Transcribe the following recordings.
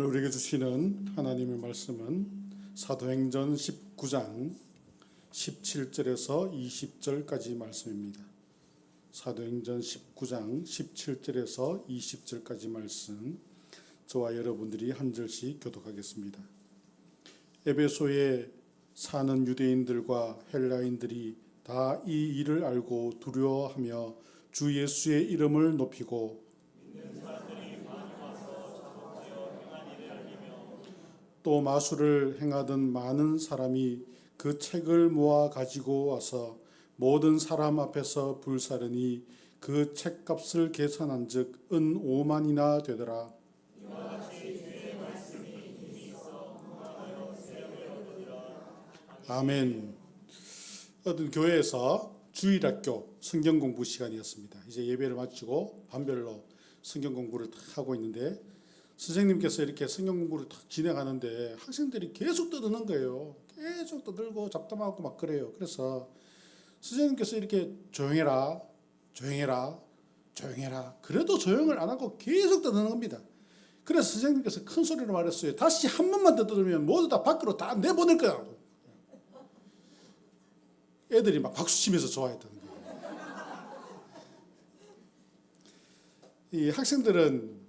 오늘 우리에게 주시는 하나님의 말씀은 사도행전 19장 17절에서 20절까지 말씀입니다. 사도행전 19장 17절에서 20절까지 말씀, 저와 여러분들이 한 절씩 교독하겠습니다. 에베소에 사는 유대인들과 헬라인들이 다 이 일을 알고 두려워하며 주 예수의 이름을 높이고 또 마술을 행하던 많은 사람이 그 책을 모아 가지고 와서 모든 사람 앞에서 불사르니 그 책값을 계산한즉 은 5만이나 되더라. 아멘. 어떤 교회에서 주일학교 성경 공부 시간이었습니다. 이제 예배를 마치고 반별로 성경 공부를 딱 하고 있는데 선생님께서 이렇게 성경 공부를 딱 진행하는데 학생들이 계속 떠드는 거예요. 계속 떠들고 잡담하고 막 그래요. 그래서 선생님께서 이렇게 조용해라, 조용해라, 조용해라. 그래도 조용을 안 하고 계속 떠드는 겁니다. 그래서 선생님께서 큰 소리로 말했어요. 다시 한 번만 더 떠들면 모두 다 밖으로 다 내보낼 거야. 애들이 막 박수치면서 좋아했던 거예요. 이 학생들은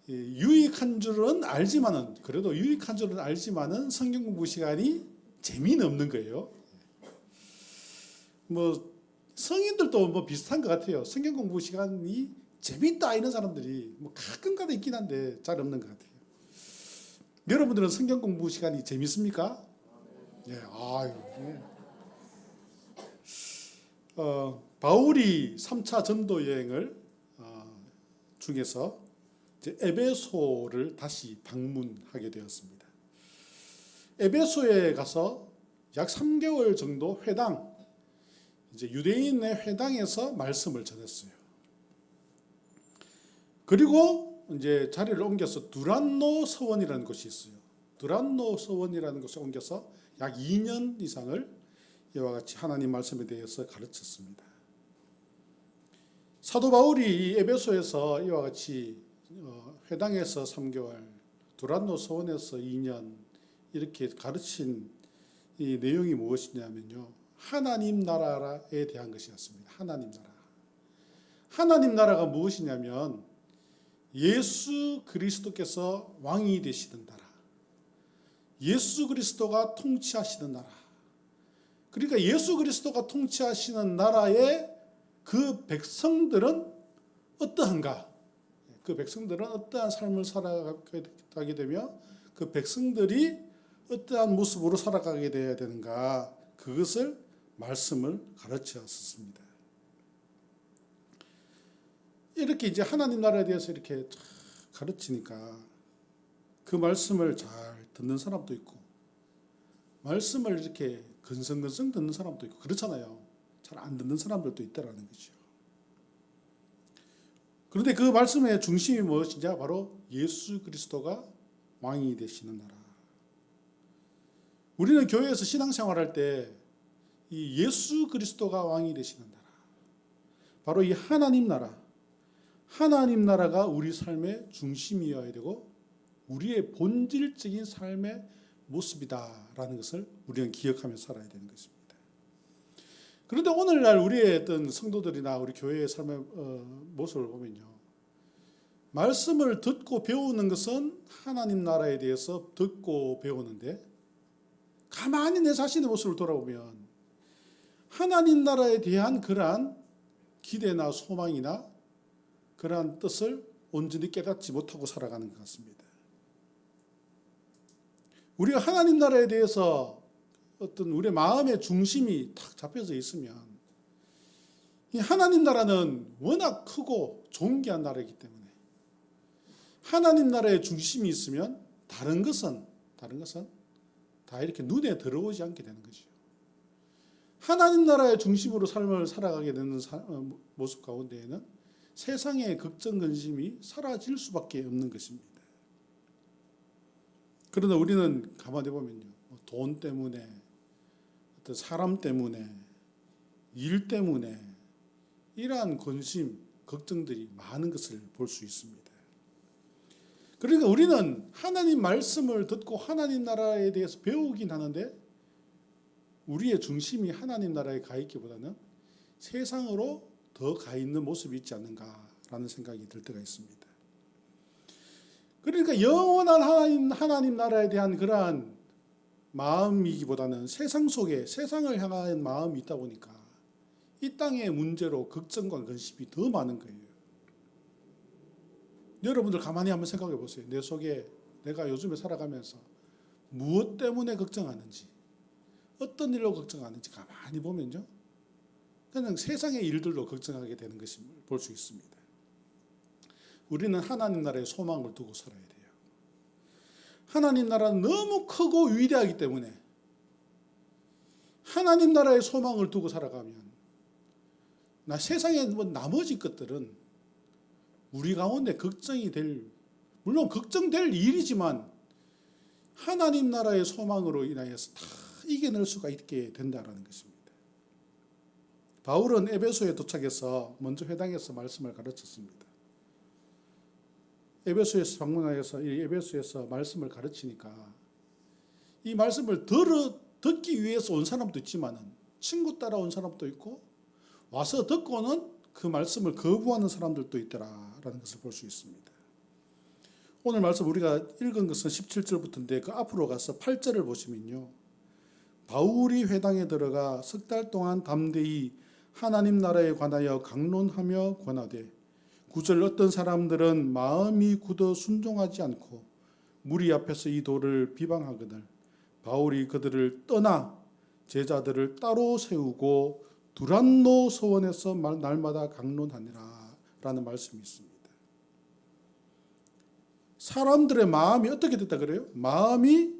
유익한 줄은 알지만은, 그래도 유익한 줄은 알지만은 성경 공부 시간이 재미는 없는 거예요. 뭐 성인들도 뭐 비슷한 것 같아요. 성경 공부 시간이 재밌다 이런 사람들이 뭐 가끔가다 있긴 한데 잘 없는 것 같아요. 여러분들은 성경 공부 시간이 재밌습니까? 예, 아유. 예. 바울이 3차 전도 여행을 중에서 이제 에베소를 다시 방문하게 되었습니다. 에베소에 가서 약 3개월 정도 회당, 이제 유대인의 회당에서 말씀을 전했어요. 그리고 이제 자리를 옮겨서 두란노 서원이라는 곳이 있어요. 두란노 서원이라는 곳에 옮겨서 약 2년 이상을 이와 같이 하나님 말씀에 대해서 가르쳤습니다. 사도 바울이 에베소에서 이와 같이 회당에서 3개월, 두란노 서원에서 2년 이렇게 가르친 이 내용이 무엇이냐면요, 하나님 나라에 대한 것이었습니다. 하나님 나라. 하나님 나라가 무엇이냐면 예수 그리스도께서 왕이 되시는 나라, 예수 그리스도가 통치하시는 나라. 그러니까 예수 그리스도가 통치하시는 나라의 그 백성들은 어떠한가? 그 백성들은 어떠한 삶을 살아가게 되며 그 백성들이 어떠한 모습으로 살아가게 되어야 되는가? 그것을 말씀을 가르쳤습니다. 이렇게 이제 하나님 나라에 대해서 이렇게 가르치니까 그 말씀을 잘 듣는 사람도 있고 말씀을 이렇게 근성근성 듣는 사람도 있고 그렇잖아요. 잘 안 듣는 사람들도 있다라는 거죠. 그런데 그 말씀의 중심이 무엇이냐? 바로 예수 그리스도가 왕이 되시는 나라. 우리는 교회에서 신앙생활할 때 이 예수 그리스도가 왕이 되시는 나라, 바로 이 하나님 나라, 하나님 나라가 우리 삶의 중심이어야 되고 우리의 본질적인 삶의 모습이다라는 것을 우리는 기억하며 살아야 되는 것입니다. 그런데 오늘날 우리의 어떤 성도들이나 우리 교회의 삶의 모습을 보면요, 말씀을 듣고 배우는 것은 하나님 나라에 대해서 듣고 배우는데 가만히 내 자신의 모습을 돌아보면 하나님 나라에 대한 그러한 기대나 소망이나 그러한 뜻을 온전히 깨닫지 못하고 살아가는 것 같습니다. 우리가 하나님 나라에 대해서 어떤 우리의 마음의 중심이 탁 잡혀져 있으면 이 하나님 나라는 워낙 크고 존귀한 나라이기 때문에 하나님 나라의 중심이 있으면 다른 것은 다 이렇게 눈에 들어오지 않게 되는 거죠. 하나님 나라의 중심으로 삶을 살아가게 되는 모습 가운데에는 세상의 걱정 근심이 사라질 수밖에 없는 것입니다. 그러나 우리는 가만히 보면요, 돈 때문에, 어떤 사람 때문에, 일 때문에 이러한 근심, 걱정들이 많은 것을 볼 수 있습니다. 그러니까 우리는 하나님 말씀을 듣고 하나님 나라에 대해서 배우긴 하는데 우리의 중심이 하나님 나라에 가 있기보다는 세상으로 더 가 있는 모습이 있지 않는가라는 생각이 들 때가 있습니다. 그러니까 영원한 하나님 나라에 대한 그러한 마음이기보다는 세상 속에 세상을 향한 마음이 있다 보니까 이 땅의 문제로 걱정과 근심이 더 많은 거예요. 여러분들 가만히 한번 생각해 보세요. 내 속에 내가 요즘에 살아가면서 무엇 때문에 걱정하는지, 어떤 일로 걱정하는지 가만히 보면요, 그냥 세상의 일들로 걱정하게 되는 것을 볼 수 있습니다. 우리는 하나님 나라에 소망을 두고 살아야 돼요. 하나님 나라는 너무 크고 위대하기 때문에 하나님 나라에 소망을 두고 살아가면 나 세상의 나머지 것들은 우리 가운데 걱정이 될, 물론 걱정될 일이지만 하나님 나라의 소망으로 인하여서 다 이겨낼 수가 있게 된다는 것입니다. 바울은 에베소에 도착해서 먼저 회당에서 말씀을 가르쳤습니다. 에베소에서 방문하여서 에베소에서 말씀을 가르치니까 이 말씀을 듣기 위해서 온 사람도 있지만은 친구 따라온 사람도 있고 와서 듣고는 그 말씀을 거부하는 사람들도 있더라라는 것을 볼 수 있습니다. 오늘 말씀 우리가 읽은 것은 17절부터인데 그 앞으로 가서 8절을 보시면요, 바울이 회당에 들어가 석 달 동안 담대히 하나님 나라에 관하여 강론하며 권하되 9절 어떤 사람들은 마음이 굳어 순종하지 않고 무리 앞에서 이 도를 비방하거늘 바울이 그들을 떠나 제자들을 따로 세우고 두란노 서원에서 날마다 강론하니라 라는 말씀이 있습니다. 사람들의 마음이 어떻게 됐다 그래요? 마음이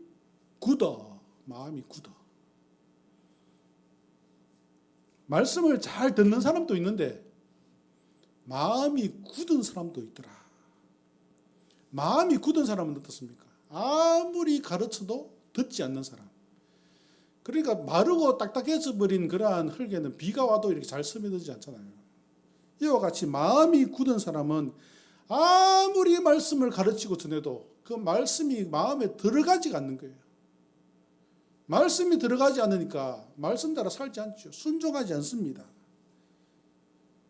굳어. 말씀을 잘 듣는 사람도 있는데 마음이 굳은 사람도 있더라. 마음이 굳은 사람은 어떻습니까? 아무리 가르쳐도 듣지 않는 사람. 그러니까 마르고 딱딱해져 버린 그러한 흙에는 비가 와도 이렇게 잘 스며들지 않잖아요. 이와 같이 마음이 굳은 사람은 아무리 말씀을 가르치고 전해도 그 말씀이 마음에 들어가지가 않는 거예요. 말씀이 들어가지 않으니까 말씀 따라 살지 않죠. 순종하지 않습니다.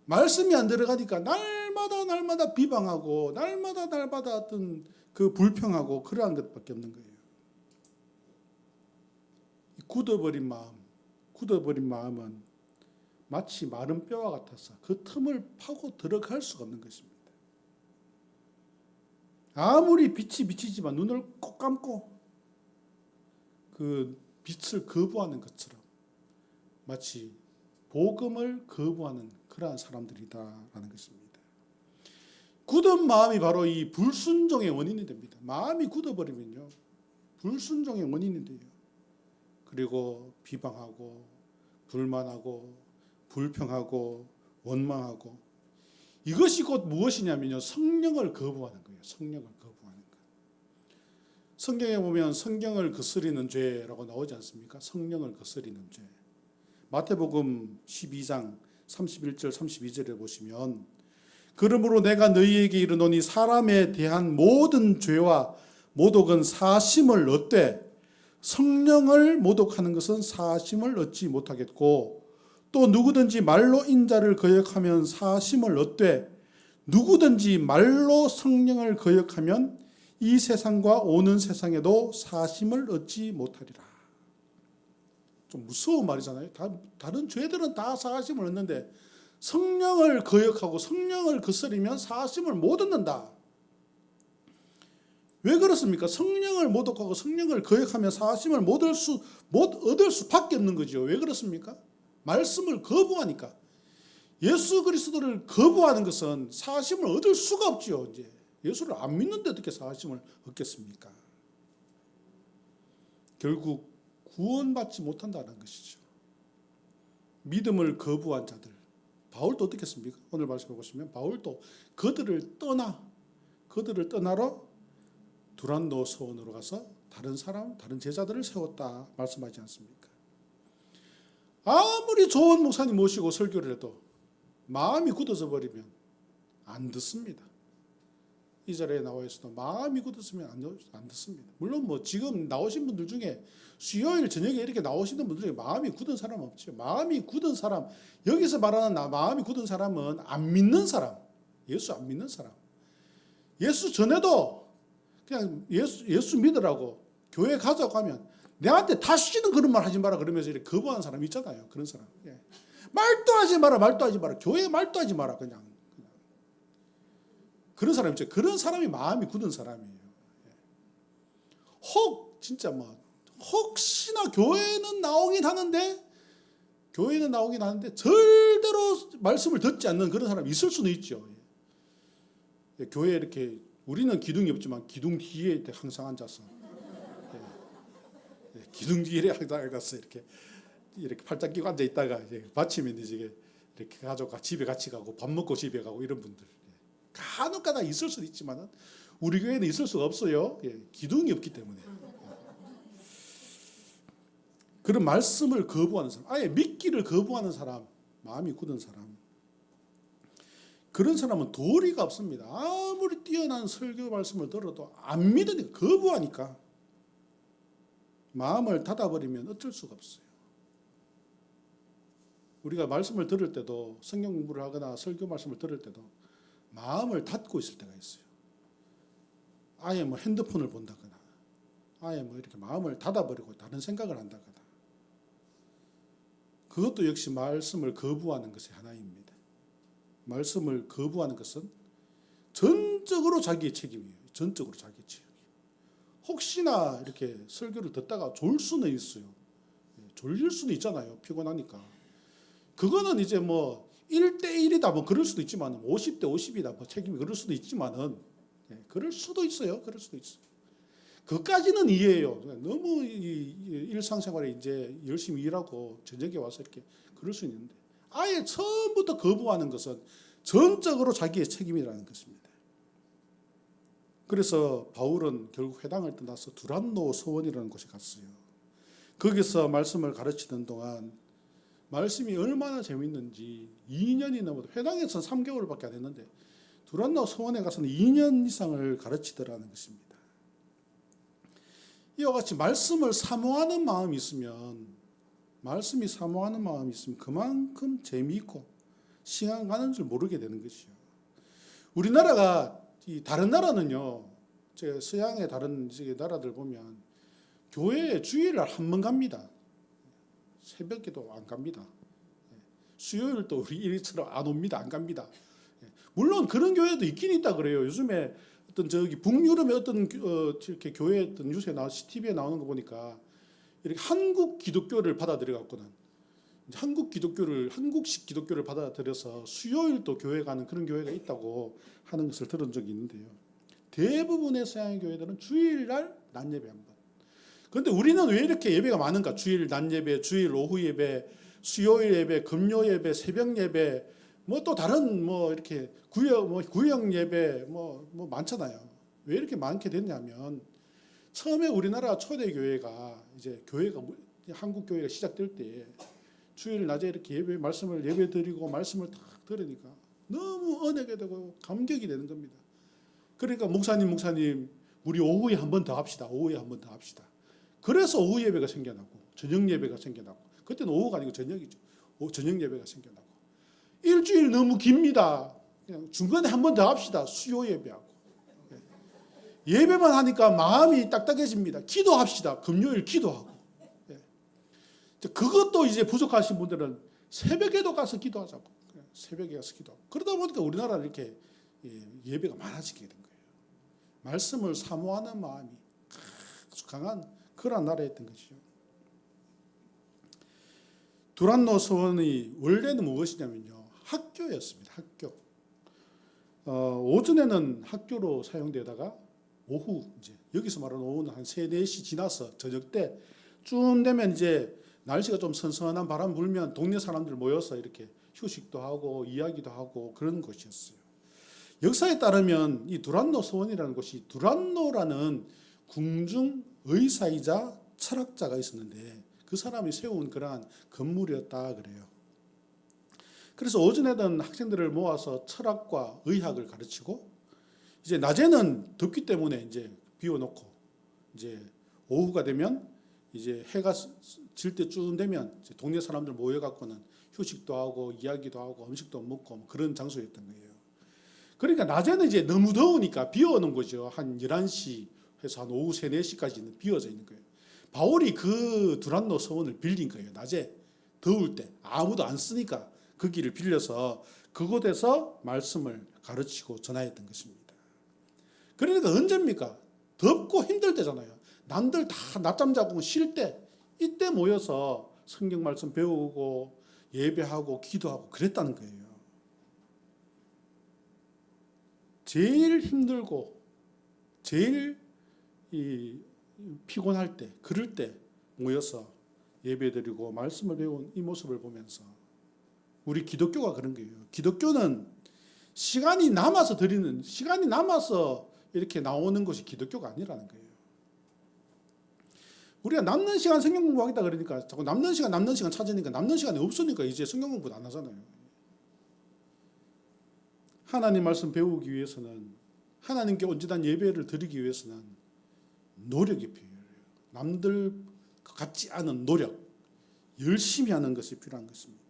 말씀이 안 들어가니까 날마다 비방하고 날마다 어떤 그 불평하고 그러한 것밖에 없는 거예요. 굳어버린 마음은 마치 마른 뼈와 같아서 그 틈을 파고 들어갈 수가 없는 것입니다. 아무리 빛이 비치지만 눈을 꼭 감고 그 빛을 거부하는 것처럼 마치 복음을 거부하는 그러한 사람들이다라는 것입니다. 굳은 마음이 바로 이 불순종의 원인이 됩니다. 마음이 굳어버리면요, 불순종의 원인이 돼요. 그리고 비방하고 불만하고 불평하고 원망하고, 이것이 곧 무엇이냐면요, 성령을 거부하는 거예요. 성령을 거부하는 것. 성경에 보면 성경을 거스리는 죄라고 나오지 않습니까? 성령을 거스리는 죄. 마태복음 12장 31절 32절에 보시면 그러므로 내가 너희에게 이르노니 사람에 대한 모든 죄와 모독은 사심을 얻되 성령을 모독하는 것은 사심을 얻지 못하겠고, 또 누구든지 말로 인자를 거역하면 사심을 얻되 누구든지 말로 성령을 거역하면 이 세상과 오는 세상에도 사심을 얻지 못하리라. 좀 무서운 말이잖아요. 다른 죄들은 다 사심을 얻는데 성령을 거역하고 성령을 거스리면 사심을 못 얻는다. 왜 그렇습니까? 성령을 모독하고 성령을 거역하면 사심을 못 얻을 수밖에 없는 거죠. 왜 그렇습니까? 말씀을 거부하니까. 예수 그리스도를 거부하는 것은 사심을 얻을 수가 없죠. 이제 예수를 안 믿는데 어떻게 사심을 얻겠습니까? 결국 구원받지 못한다는 것이죠. 믿음을 거부한 자들. 바울도 어떻게 했습니까? 오늘 말씀해 보시면 바울도 그들을 떠나러 두란노 서원으로 가서 다른 제자들을 세웠다 말씀하지 않습니까? 아무리 좋은 목사님 모시고 설교를 해도 마음이 굳어져 버리면 안 듣습니다. 2절에 나와 있어도 마음이 굳었으면 안 듣습니다. 물론 뭐 지금 나오신 분들 중에 수요일 저녁에 이렇게 나오시는 분들 중에 마음이 굳은 사람 없죠. 마음이 굳은 사람, 여기서 말하는 마음이 굳은 사람은 안 믿는 사람, 예수 안 믿는 사람. 예수 전에도 그냥 예수 믿으라고 교회 가자고 하면 내한테 다시는 그런 말 하지 마라 그러면서 이렇게 거부하는 사람 있잖아요. 그런 사람. 예. 말도 하지 마라, 말도 하지 마라. 교회 말도 하지 마라, 그냥. 그런 사람 있죠. 그런 사람이 마음이 굳은 사람이에요. 진짜 혹시나 교회는 나오긴 하는데 절대로 말씀을 듣지 않는 그런 사람이 있을 수는 있죠. 교회에 이렇게 우리는 기둥이 없지만 기둥 뒤에 항상 앉아서 기둥 뒤에 항상 앉아서 이렇게 팔짱 끼고 앉아 있다가 받치면 이제 이렇게 가족과 집에 같이 가고 밥 먹고 집에 가고 이런 분들 간혹가다 있을 수도 있지만은 우리 교회는 있을 수가 없어요. 기둥이 없기 때문에. 그런 말씀을 거부하는 사람, 아예 믿기를 거부하는 사람, 마음이 굳은 사람. 그런 사람은 도리가 없습니다. 아무리 뛰어난 설교 말씀을 들어도 안 믿으니까, 거부하니까 마음을 닫아버리면 어쩔 수가 없어요. 우리가 말씀을 들을 때도, 성경 공부를 하거나 설교 말씀을 들을 때도 마음을 닫고 있을 때가 있어요. 아예 핸드폰을 본다거나, 아예 이렇게 마음을 닫아버리고 다른 생각을 한다거나. 그것도 역시 말씀을 거부하는 것의 하나입니다. 말씀을 거부하는 것은 전적으로 자기의 책임이에요. 전적으로 자기의 책임이에요. 혹시나 이렇게 설교를 듣다가 졸 수는 있어요. 졸릴 수는 있잖아요. 피곤하니까. 그거는 이제 1대1이다 그럴 수도 있지만 50대 50이다 책임이 그럴 수도 있지만은 그럴 수도 있어요. 그럴 수도 있어요. 그까지는 이해해요. 너무 일상생활에 이제 열심히 일하고 저녁에 와서 이렇게 그럴 수 있는데 아예 처음부터 거부하는 것은 전적으로 자기의 책임이라는 것입니다. 그래서 바울은 결국 회당을 떠나서 두란노 서원이라는 곳에 갔어요. 거기서 말씀을 가르치는 동안 말씀이 얼마나 재밌는지 2년이 넘어도 회당에서는 3개월밖에 안 했는데 두란노 서원에 가서는 2년 이상을 가르치더라는 것입니다. 이와 같이 말씀을 사모하는 마음이 있으면 그만큼 재미있고 시간 가는 줄 모르게 되는 것이요. 우리나라가 다른 나라는요, 제가 서양의 다른 나라들 보면 교회에 주일날 한 번 갑니다. 새벽에도 안 갑니다. 수요일도 우리 일처럼 안 옵니다. 안 갑니다. 물론 그런 교회도 있긴 있다 그래요. 요즘에 어떤 북유럽의 어떤 이렇게 교회 어떤 뉴스에 TV에 나오는 거 보니까 이렇게 한국 기독교를 받아들여 갖고는 한국식 기독교를 받아들여서 수요일도 교회 가는 그런 교회가 있다고 하는 것을 들은 적이 있는데요. 대부분의 서양의 교회들은 주일날 낮 예배 한 번. 그런데 우리는 왜 이렇게 예배가 많은가? 주일 낮 예배, 주일 오후 예배, 수요일 예배, 금요 예배, 새벽 예배, 또 다른 이렇게 구역 예배 많잖아요. 왜 이렇게 많게 됐냐면 처음에 우리나라 초대 교회가 한국 교회가 시작될 때 주일 낮에 이렇게 말씀을 예배드리고 말씀을 딱 들으니까 너무 은혜가 되고 감격이 되는 겁니다. 그러니까 목사님 우리 오후에 한 번 더 합시다. 그래서 오후 예배가 생겨나고 저녁 예배가 생겨나고 그때는 오후가 아니고 저녁이죠. 저녁 예배가 생겨나고 일주일 너무 깁니다. 그냥 중간에 한 번 더 합시다. 수요 예배하고 예배만 하니까 마음이 딱딱해집니다. 기도합시다. 금요일 기도하고 그것도 이제 부족하신 분들은 새벽에도 가서 기도하자고. 새벽에 가서 기도하고. 그러다 보니까 우리나라는 이렇게 예배가 많아지게 된 거예요. 말씀을 사모하는 마음이 아주 강한 그런 나라였던 것이죠. 두란노 서원이 원래는 무엇이냐면요. 학교였습니다. 학교. 오전에는 학교로 사용되다가 오후 이제 여기서 말하는 오후는 한 3, 4시 지나서 저녁 때쯤 되면 이제 날씨가 좀 선선한 바람 불면 동네 사람들 모여서 이렇게 휴식도 하고 이야기도 하고 그런 곳이었어요. 역사에 따르면 이 두란노 서원이라는 곳이 두란노라는 궁중 의사이자 철학자가 있었는데 그 사람이 세운 그러한 건물이었다 그래요. 그래서 오전에는 학생들을 모아서 철학과 의학을 가르치고 이제 낮에는 덥기 때문에 이제 비워놓고 이제 오후가 되면 이제 해가 질 때쯤 되면 이제 동네 사람들 모여갖고는 휴식도 하고 이야기도 하고 음식도 먹고 뭐 그런 장소였던 거예요. 그러니까 낮에는 이제 너무 더우니까 비워놓은 거죠. 한 11시 해서 한 오후 3, 4시까지는 비워져 있는 거예요. 바울이 그 두란노 서원을 빌린 거예요. 낮에 더울 때 아무도 안 쓰니까 그 길을 빌려서 그곳에서 말씀을 가르치고 전하였던 것입니다. 그러니까 언제입니까? 덥고 힘들 때잖아요. 남들 다 낮잠 자고 쉴 때 이때 모여서 성경 말씀 배우고 예배하고 기도하고 그랬다는 거예요. 제일 힘들고 제일 피곤할 때 그럴 때 모여서 예배드리고 말씀을 배운 이 모습을 보면서 우리 기독교가 그런 거예요. 기독교는 시간이 남아서 드리는, 시간이 남아서 이렇게 나오는 것이 기독교가 아니라는 거예요. 우리가 남는 시간 성경 공부하겠다 그러니까 자꾸 남는 시간 찾으니까 남는 시간이 없으니까 이제 성경 공부도 안 하잖아요. 하나님 말씀 배우기 위해서는, 하나님께 온전한 예배를 드리기 위해서는 노력이 필요해요. 남들 같지 않은 노력, 열심히 하는 것이 필요한 것입니다.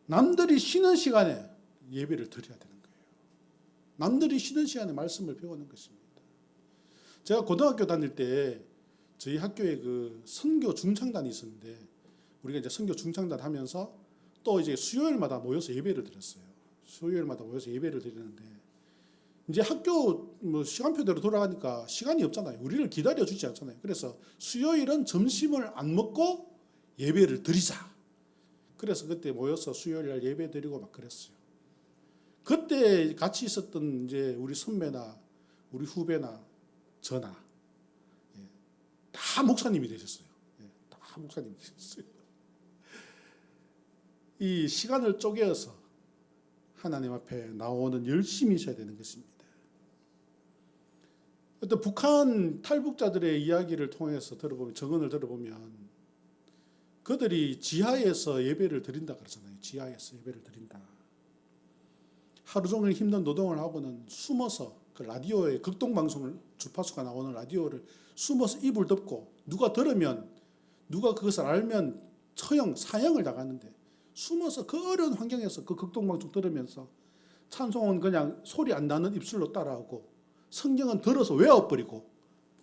남들이 쉬는 시간에 예배를 드려야 되는 거예요. 남들이 쉬는 시간에 말씀을 배우는 것입니다. 제가 고등학교 다닐 때 저희 학교에 그 선교 중창단이 있었는데 우리가 이제 선교 중창단 하면서 또 이제 수요일마다 모여서 예배를 드렸어요. 수요일마다 모여서 예배를 드리는데 이제 학교 뭐 시간표대로 돌아가니까 시간이 없잖아요. 우리를 기다려 주지 않잖아요. 그래서 수요일은 점심을 안 먹고 예배를 드리자. 그래서 그때 모여서 수요일 날 예배 드리고 막 그랬어요. 그때 같이 있었던 이제 우리 선배나 우리 후배나 저나 다 목사님이 되셨어요. 다 목사님이 되셨어요. 이 시간을 쪼개어서 하나님 앞에 나오는 열심히 있어야 되는 것입니다. 어떤 북한 탈북자들의 이야기를 통해서 들어보면, 증언을 들어보면 그들이 지하에서 예배를 드린다 그러잖아요. 지하에서 예배를 드린다. 하루 종일 힘든 노동을 하고는 숨어서 그 라디오에 극동방송을 주파수가 나오는 라디오를 숨어서 이불 덮고 누가 들으면 누가 그것을 알면 처형, 사형을 당하는데 숨어서 그 어려운 환경에서 그 극동방송 들으면서 찬송은 그냥 소리 안 나는 입술로 따라하고 성경은 들어서 외워버리고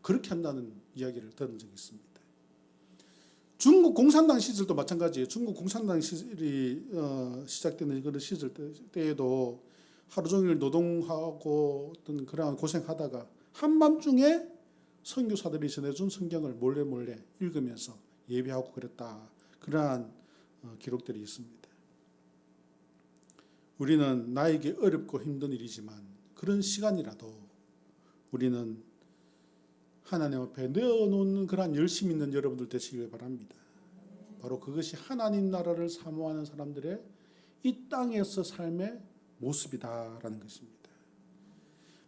그렇게 한다는 이야기를 들은 적이 있습니다. 중국 공산당 시절도 마찬가지예요. 중국 공산당 시절이 시작되는 그런 시절 때에도 하루 종일 노동하고 어떤 그러한 고생하다가 한밤중에 선교사들이 전해준 성경을 몰래 읽으면서 예배하고 그랬다. 그러한 기록들이 있습니다. 우리는 나에게 어렵고 힘든 일이지만 그런 시간이라도 우리는 하나님 앞에 내어놓는 그러한 열심 있는 여러분들 되시길 바랍니다. 바로 그것이 하나님 나라를 사모하는 사람들의 이 땅에서 삶의 모습이다라는 것입니다.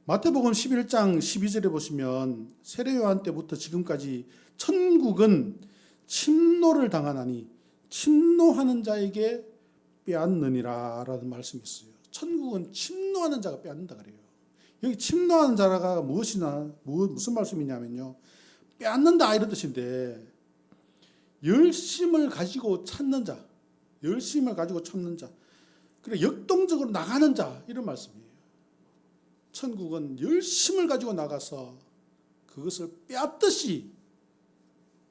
마태복음 11장 12절에 보시면 세례 요한 때부터 지금까지 천국은 침노를 당하나니 침노하는 자에게 빼앗느니라 라는 말씀이 있어요. 천국은 침노하는 자가 빼앗는다 그래요. 여기 침노하는 자가 무슨 말씀이냐면요. 빼앗는다 이런 뜻인데 열심을 가지고 찾는 자, 열심을 가지고 참는 자, 그리고 역동적으로 나가는 자 이런 말씀이에요. 천국은 열심을 가지고 나가서 그것을 빼앗듯이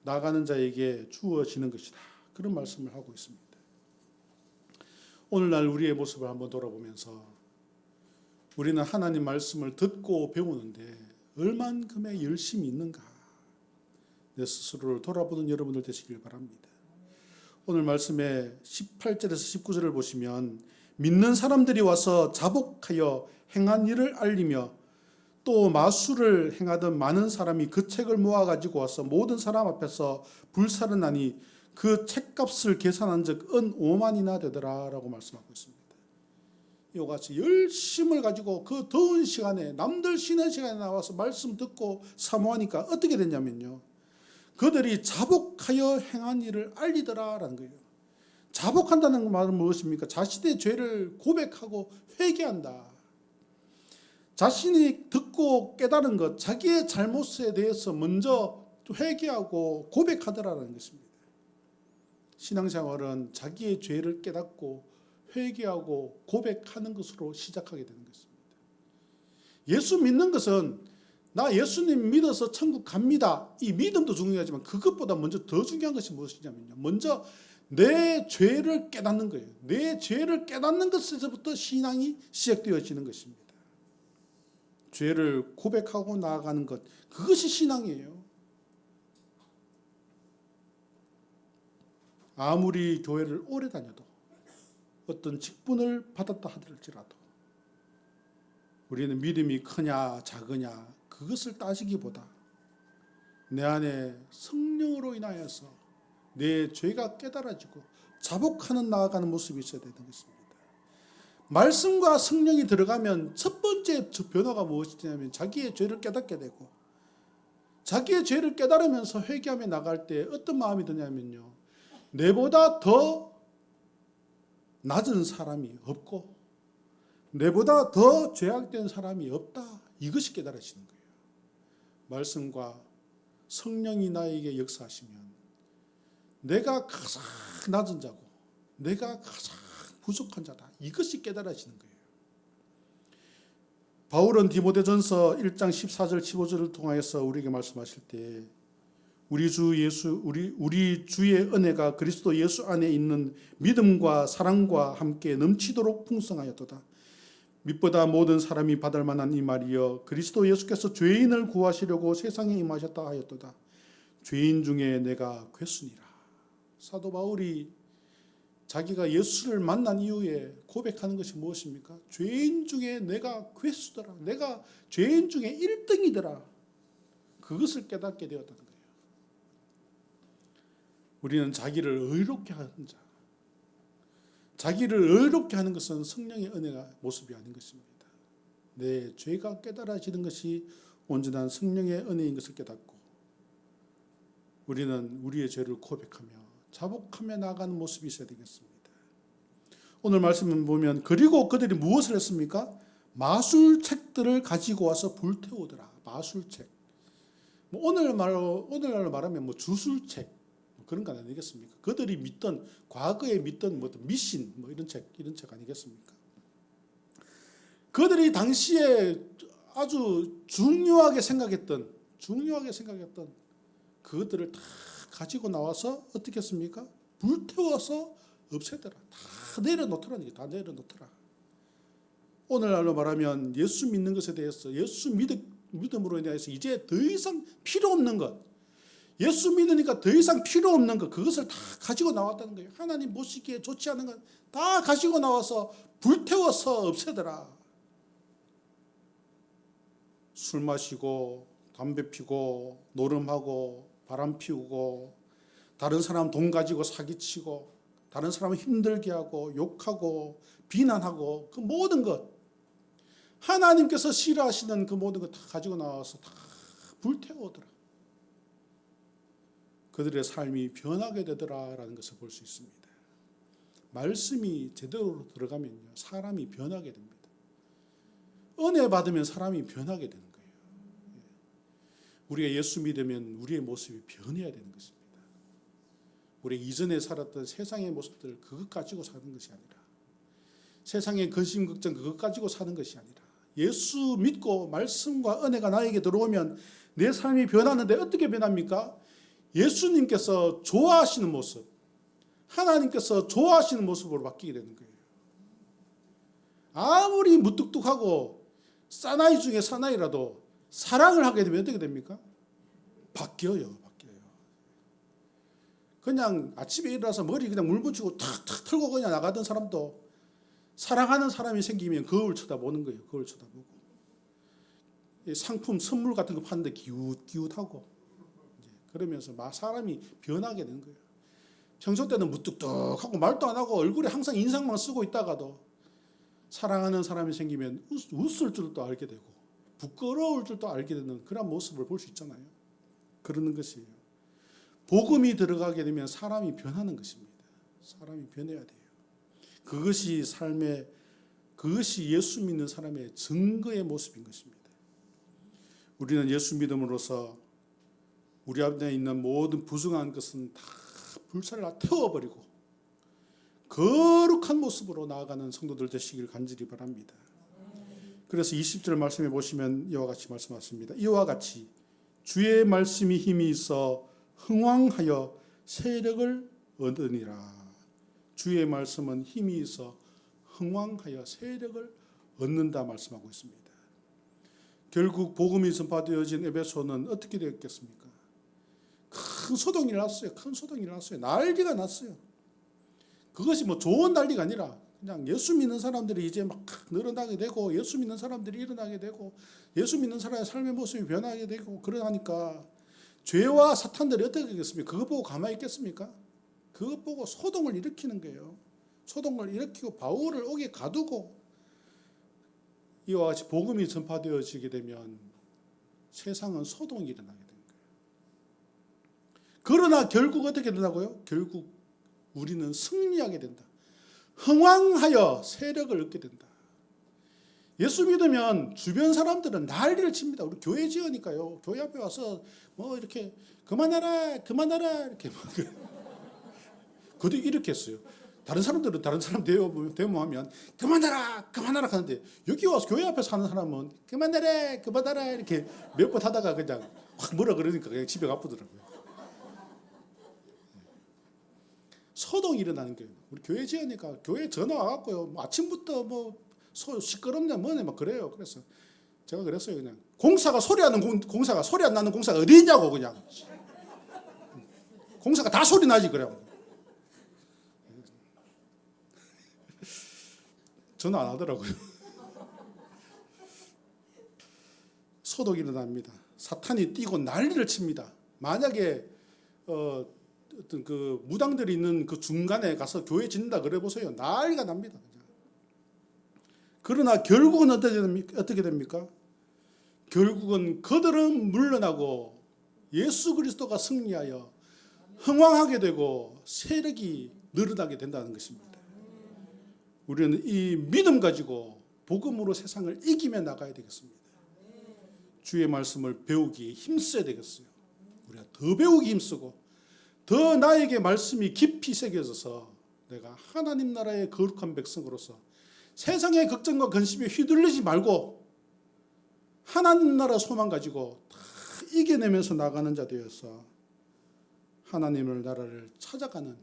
나가는 자에게 주어지는 것이다. 그런 말씀을 하고 있습니다. 오늘날 우리의 모습을 한번 돌아보면서 우리는 하나님 말씀을 듣고 배우는데 얼만큼의 열심이 있는가 내 스스로를 돌아보는 여러분들 되시길 바랍니다. 오늘 말씀에 18절에서 19절을 보시면 믿는 사람들이 와서 자복하여 행한 일을 알리며 또 마술을 행하던 많은 사람이 그 책을 모아가지고 와서 모든 사람 앞에서 불사를 하니 그 책값을 계산한 적 은 5만이나 되더라 라고 말씀하고 있습니다. 이와 같이 열심을 가지고 그 더운 시간에 남들 쉬는 시간에 나와서 말씀 듣고 사모하니까 어떻게 됐냐면요. 그들이 자복하여 행한 일을 알리더라라는 거예요. 자복한다는 말은 무엇입니까? 자신의 죄를 고백하고 회개한다. 자신이 듣고 깨달은 것, 자기의 잘못에 대해서 먼저 회개하고 고백하더라는 것입니다. 신앙생활은 자기의 죄를 깨닫고 회개하고 고백하는 것으로 시작하게 되는 것입니다. 예수 믿는 것은 나 예수님 믿어서 천국 갑니다. 이 믿음도 중요하지만 그것보다 먼저 더 중요한 것이 무엇이냐면요. 먼저 내 죄를 깨닫는 거예요. 내 죄를 깨닫는 것에서부터 신앙이 시작되어지는 것입니다. 죄를 고백하고 나아가는 것, 그것이 신앙이에요. 아무리 교회를 오래 다녀도 어떤 직분을 받았다 하더라도 우리는 믿음이 크냐 작으냐 그것을 따지기보다 내 안에 성령으로 인하여서 내 죄가 깨달아지고 자복하는 나아가는 모습이 있어야 되는 것입니다. 말씀과 성령이 들어가면 첫 번째 변화가 무엇이냐면 자기의 죄를 깨닫게 되고, 자기의 죄를 깨달으면서 회개하며 나갈 때 어떤 마음이 드냐면요, 내보다 더 낮은 사람이 없고 내보다 더 죄악된 사람이 없다, 이것이 깨달아지는 거예요. 말씀과 성령이 나에게 역사하시면 내가 가장 낮은 자고 내가 가장 부족한 자다, 이것이 깨달아지는 거예요. 바울은 디모데전서 1장 14절 15절을 통하여서 우리에게 말씀하실 때 우리 주의 은혜가 그리스도 예수 안에 있는 믿음과 사랑과 함께 넘치도록 풍성하였도다. 빛보다 모든 사람이 받을 만한 이 말이여, 그리스도 예수께서 죄인을 구하시려고 세상에 임하셨다 하였도다. 죄인 중에 내가 괴순이라. 사도 바울이 자기가 예수를 만난 이후에 고백하는 것이 무엇입니까? 죄인 중에 내가 괴수더라. 내가 죄인 중에 1등이더라. 그것을 깨닫게 되었다는 거예요. 우리는 자기를 의롭게 하는 자, 자기를 의롭게 하는 것은 성령의 은혜가 모습이 아닌 것입니다. 내 죄가 깨달아지는 것이 온전한 성령의 은혜인 것을 깨닫고 우리는 우리의 죄를 고백하며 자복하며 나아가는 모습이 있어야 되겠습니다. 오늘 말씀을 보면 그리고 그들이 무엇을 했습니까? 마술책들을 가지고 와서 불태우더라. 마술책. 오늘날로 말하면 주술책 그런 거 아니겠습니까? 그들이 믿던, 과거에 믿던 미신 이런 책 아니겠습니까? 그들이 당시에 아주 중요하게 생각했던 그것들을 다 가지고 나와서 어떻게 했습니까? 불태워서 없애더라. 다 내려놓더라는 게, 다 내려놓더라. 오늘날로 말하면 예수 믿는 것에 대해서, 예수 믿음으로 인해서 이제 더 이상 필요 없는 것, 예수 믿으니까 더 이상 필요 없는 것, 그것을 다 가지고 나왔다는 거예요. 하나님 보시기에 좋지 않은 것 다 가지고 나와서 불태워서 없애더라. 술 마시고 담배 피고 노름하고 바람 피우고 다른 사람 돈 가지고 사기치고 다른 사람을 힘들게 하고 욕하고 비난하고 그 모든 것, 하나님께서 싫어하시는 그 모든 것 다 가지고 나와서 다 불태우더라. 그들의 삶이 변하게 되더라라는 것을 볼 수 있습니다. 말씀이 제대로 들어가면요, 사람이 변하게 됩니다. 은혜 받으면 사람이 변하게 되는 거예요. 우리가 예수 믿으면 우리의 모습이 변해야 되는 것입니다. 우리 이전에 살았던 세상의 모습들 그것 가지고 사는 것이 아니라, 세상의 근심 걱정 그것 가지고 사는 것이 아니라, 예수 믿고 말씀과 은혜가 나에게 들어오면 내 삶이 변하는데 어떻게 변합니까? 예수님께서 좋아하시는 모습, 하나님께서 좋아하시는 모습으로 바뀌게 되는 거예요. 아무리 무뚝뚝하고 사나이 중에 사나이라도 사랑을 하게 되면 어떻게 됩니까? 바뀌어요. 그냥 아침에 일어나서 머리 그냥 물 묻히고 탁탁 털고 그냥 나가던 사람도 사랑하는 사람이 생기면 거울 쳐다보는 거예요. 거울 쳐다보고. 상품 선물 같은 거 파는데 기웃기웃하고, 그러면서 사람이 변하게 되는 거예요. 평소 때는 무뚝뚝하고 말도 안 하고 얼굴에 항상 인상만 쓰고 있다가도 사랑하는 사람이 생기면 웃을 줄도 알게 되고 부끄러울 줄도 알게 되는 그런 모습을 볼 수 있잖아요. 그러는 것이에요. 복음이 들어가게 되면 사람이 변하는 것입니다. 사람이 변해야 돼요. 그것이 삶의 그것이 예수 믿는 사람의 증거의 모습인 것입니다. 우리는 예수 믿음으로써 우리 앞에 있는 모든 부정한 것은 다 불살을 다 태워버리고 거룩한 모습으로 나아가는 성도들 되시길 간절히 바랍니다. 그래서 20절 말씀해 보시면 이와 같이 말씀하십니다. 이와 같이 주의 말씀이 힘이 있어 흥왕하여 세력을 얻으니라. 주의 말씀은 힘이 있어 흥왕하여 세력을 얻는다 말씀하고 있습니다. 결국 복음이 전파되어진 에베소는 어떻게 되었겠습니까? 큰 소동이 났어요. 큰 소동이 났어요. 난리가 났어요. 그것이 뭐 좋은 난리가 아니라 그냥 예수 믿는 사람들이 이제 막 늘어나게 되고 예수 믿는 사람들이 일어나게 되고 예수 믿는 사람의 삶의 모습이 변하게 되고 그러니까 죄와 사탄들이 어떻게 하겠습니까? 그것 보고 가만히 있겠습니까? 그것 보고 소동을 일으키는 거예요. 소동을 일으키고 바울을 옥에 가두고 이와 같이 복음이 전파되어지게 되면 세상은 소동이 일어나게 되는 거예요. 그러나 결국 어떻게 된다고요? 결국 우리는 승리하게 된다. 흥왕하여 세력을 얻게 된다. 예수 믿으면 주변 사람들은 난리를 칩니다. 우리 교회 지으니까요. 교회 앞에 와서 뭐 이렇게 그만하라 이렇게 그도 이렇게 했어요. 다른 사람들은 다른 사람 데모하면 그만하라 하는데 여기 와서 교회 앞에 사는 사람은 그만하라 이렇게 몇 번 하다가 그냥 확 뭐라 그러니까 그냥 집에 가쁘더라고요. 소동이 일어나는 거예요. 우리 교회 지으니까 교회 전화 와갖고요. 뭐 아침부터 뭐 시끄럽냐 뭐냐 막 그래요. 그래서 제가 그랬어요. 그냥 공사가 소리 안 나는 공사가 어디 있냐고 그냥. 공사가 다 소리 나지 그래. 전화 안 하더라고요. 소동이 일어납니다. 사탄이 뛰고 난리를 칩니다. 만약에 어떤 그 무당들이 있는 그 중간에 가서 교회 짓는다 그래 보세요. 난리가 납니다. 그러나 결국은 어떻게 됩니까? 결국은 그들은 물러나고 예수 그리스도가 승리하여 흥왕하게 되고 세력이 늘어나게 된다는 것입니다. 우리는 이 믿음 가지고 복음으로 세상을 이기며 나가야 되겠습니다. 주의 말씀을 배우기 힘써야 되겠어요. 우리가 더 배우기 힘쓰고 더 나에게 말씀이 깊이 새겨져서 내가 하나님 나라의 거룩한 백성으로서 세상의 걱정과 근심에 휘둘리지 말고 하나님 나라 소망 가지고 다 이겨내면서 나가는 자 되어서 하나님의 나라를 찾아가는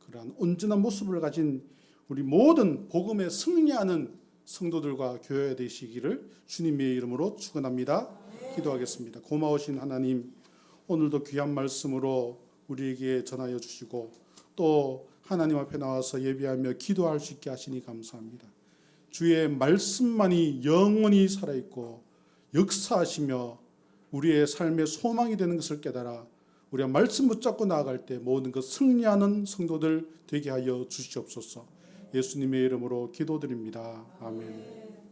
그러한 온전한 모습을 가진 우리 모든 복음에 승리하는 성도들과 교회 되시기를 주님의 이름으로 축원합니다. 기도하겠습니다. 고마우신 하나님, 오늘도 귀한 말씀으로 우리에게 전하여 주시고 또 하나님 앞에 나와서 예배하며 기도할 수 있게 하시니 감사합니다. 주의 말씀만이 영원히 살아있고 역사하시며 우리의 삶의 소망이 되는 것을 깨달아 우리가 말씀 붙잡고 나아갈 때 모든 것 승리하는 성도들 되게 하여 주시옵소서. 예수님의 이름으로 기도드립니다. 아멘.